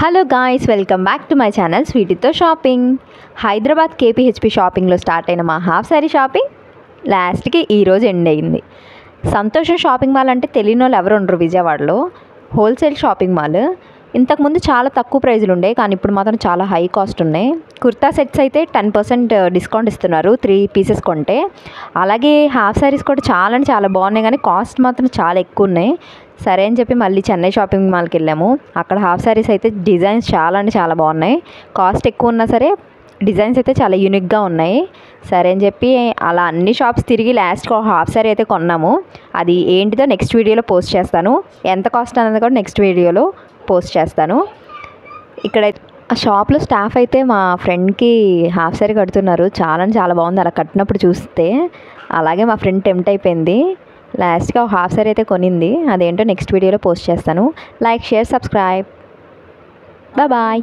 Hello guys, welcome back to my channel స్వీటీతో shopping. Hyderabad KPHB షాపింగ్లో start అయిన మా హాఫ్ శారీ షాపింగ్ లాస్ట్కి ఈరోజు ఎండ్ అయింది. సంతోషం షాపింగ్ మాల్ అంటే తెలియని వాళ్ళు ఎవరు ఉండరు విజయవాడలో. Wholesale shopping mall. ఇంతకుముందు చాలా తక్కువ ప్రైజులు ఉండే, కానీ ఇప్పుడు మాత్రం చాలా హై కాస్ట్ ఉన్నాయి. కుర్తా సెట్స్ అయితే 10% డిస్కౌంట్ ఇస్తున్నారు 3 పీసెస్ కొంటే. అలాగే హాఫ్ శారీస్ కూడా చాలా అంటే చాలా బాగున్నాయి, కానీ కాస్ట్ మాత్రం చాలా ఎక్కువ ఉన్నాయి. సరే అని చెప్పి మళ్ళీ చెన్నై షాపింగ్ మాల్కి వెళ్ళాము. అక్కడ హాఫ్ శారీస్ అయితే డిజైన్స్ చాలా అంటే చాలా బాగున్నాయి. కాస్ట్ ఎక్కువ ఉన్నా సరే డిజైన్స్ అయితే చాలా యూనిక్గా ఉన్నాయి. సరే అని చెప్పి అలా అన్ని షాప్స్ తిరిగి లాస్ట్కి హాఫ్ శారీ అయితే కొన్నాము. అది ఏంటిదో నెక్స్ట్ వీడియోలో పోస్ట్ చేస్తాను. ఎంత కాస్ట్ అన్నది కూడా నెక్స్ట్ వీడియోలో పోస్ట్ చేస్తాను. ఇక్కడ ఆ షాప్లో స్టాఫ్ అయితే మా ఫ్రెండ్కి హాఫ్ శారీ కడుతున్నారు. చాలా అంటే చాలా బాగుంది అలా కట్టినప్పుడు చూస్తే. అలాగే మా ఫ్రెండ్ టెంప్ట్ అయిపోయింది. లాస్ట్గా హాఫ్ శారీ అయితే కొనింది. అదేంటో నెక్స్ట్ వీడియోలో పోస్ట్ చేస్తాను. Like, share, subscribe. బాయ్.